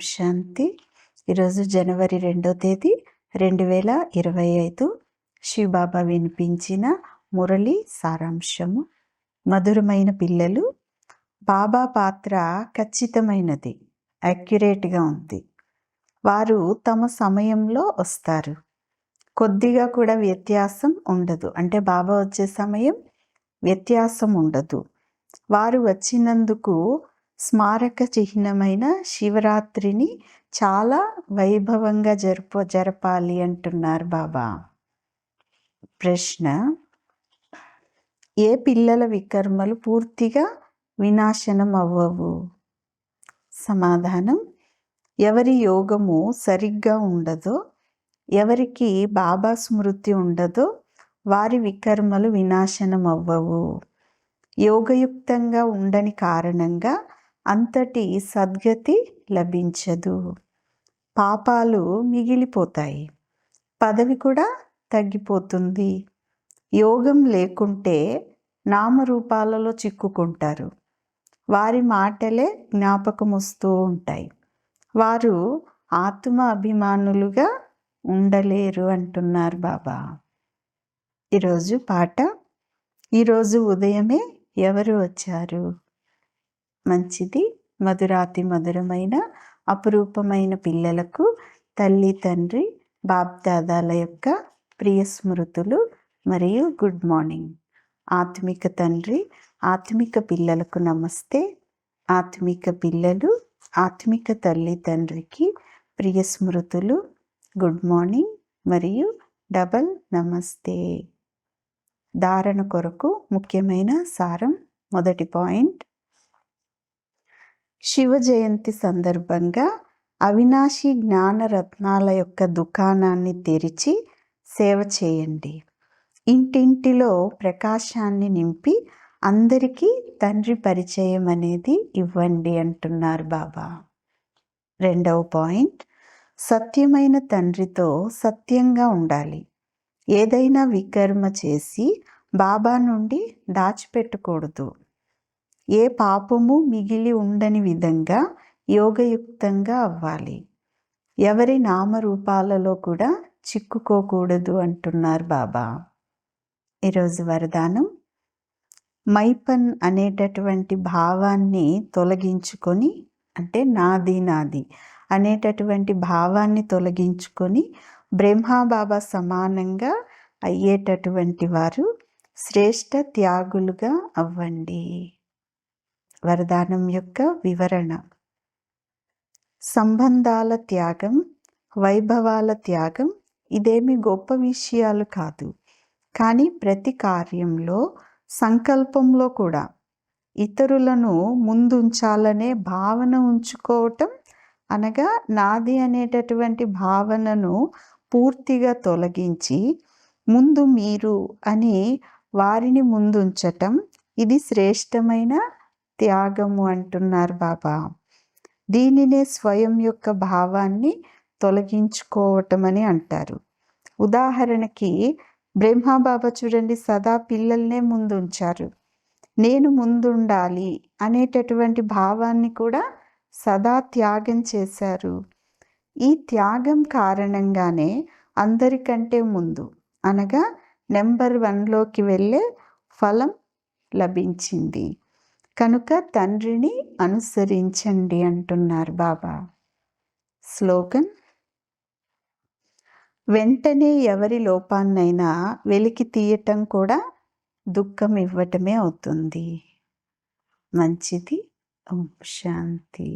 శాంతి. ఈరోజు జనవరి 2వ తేదీ 2025. శివబాబా వినిపించిన మురళి సారాంశము. మధురమైన పిల్లలు, బాబా పాత్ర ఖచ్చితమైనది, యాక్యురేట్గా ఉంది. వారు తమ సమయంలో వస్తారు. కొద్దిగా కూడా వ్యత్యాసం ఉండదు. అంటే బాబా వచ్చే సమయం వ్యత్యాసం ఉండదు. వారు వచ్చినందుకు స్మారక చిహ్నమైన శివరాత్రిని చాలా వైభవంగా జరపాలి అంటున్నారు బాబా. ప్రశ్న: ఏ పిల్లల వికర్మలు పూర్తిగా వినాశనం అవ్వవు? సమాధానం: ఎవరి యోగము సరిగ్గా ఉండదో, ఎవరికి బాబా స్మృతి ఉండదో వారి వికర్మలు వినాశనం అవ్వవు. యోగయుక్తంగా ఉండని కారణంగా అంతటి సద్గతి లభించదు. పాపాలు మిగిలిపోతాయి, పదవి కూడా తగ్గిపోతుంది. యోగం లేకుంటే నామరూపాలలో చిక్కుకుంటారు. వారి మాటలే జ్ఞాపకం వస్తూ ఉంటాయి. వారు ఆత్మ అభిమానులుగా ఉండలేరు అంటున్నారు బాబా. ఈరోజు పాట: ఈరోజు ఉదయమే ఎవరు వచ్చారు? మంచిది. మధురాతి మధురమైన అపురూపమైన పిల్లలకు తల్లి తండ్రి బాప్దాదాల యొక్క ప్రియ స్మృతులు మరియు గుడ్ మార్నింగ్. ఆత్మిక తండ్రి, ఆత్మిక పిల్లలకు నమస్తే. ఆత్మిక పిల్లలు ఆత్మిక తల్లి తండ్రికి ప్రియ స్మృతులు, గుడ్ మార్నింగ్ మరియు డబల్ నమస్తే. ధారణ కొరకు ముఖ్యమైన సారం. మొదటి పాయింట్: శివ జయంతి సందర్భంగా అవినాశి జ్ఞాన రత్నాల యొక్క దుకాణాన్ని తెరిచి సేవ చేయండి. ఇంటింటిలో ప్రకాశాన్ని నింపి అందరికీ తండ్రి పరిచయం అనేది ఇవ్వండి అంటున్నారు బాబా. రెండవ పాయింట్: సత్యమైన తండ్రితో సత్యంగా ఉండాలి. ఏదైనా వికర్మ చేసి బాబా నుండి దాచిపెట్టకూడదు. ఏ పాపము మిగిలి ఉండని విధంగా యోగయుక్తంగా అవ్వాలి. ఎవరి నామరూపాలలో కూడా చిక్కుకోకూడదు అంటున్నారు బాబా. ఈరోజు వరదానం: మైపన్ అనేటటువంటి భావాన్ని తొలగించుకొని, అంటే నాది నాది అనేటటువంటి భావాన్ని తొలగించుకొని బ్రహ్మాబాబా సమానంగా అయ్యేటటువంటి వారు శ్రేష్ఠ త్యాగులుగా అవ్వండి. వరదానం యొక్క వివరణ: సంబంధాల త్యాగం, వైభవాల త్యాగం ఇదేమి గొప్ప విషయాలు కాదు. కానీ ప్రతి కార్యంలో, సంకల్పంలో కూడా ఇతరులను ముందుంచాలనే భావన ఉంచుకోవటం, అనగా నాది అనేటటువంటి భావనను పూర్తిగా తొలగించి ముందు మీరు అని వారిని ముందుంచటం, ఇది శ్రేష్టమైన త్యాగము అంటున్నారు బాబా. దీనినే స్వయం యొక్క భావాన్ని తొలగించుకోవటం అని అంటారు. ఉదాహరణకి బ్రహ్మబాబా చూడండి, సదా పిల్లల్నే ముందుంచారు. నేను ముందుండాలి అనేటటువంటి భావాన్ని కూడా సదా త్యాగం చేశారు. ఈ త్యాగం కారణంగానే అందరికంటే ముందు, అనగా నెంబర్ 1లోకి వెళ్ళే ఫలం లభించింది. కనుక తండ్రిని అనుసరించండి అంటున్నారు బాబా. స్లోగన్: వెంటనే ఎవరి లోపాన్నైనా వెలికి తీయటం కూడా దుఃఖం ఇవ్వటమే అవుతుంది. మంచిది. ఓం శాంతి.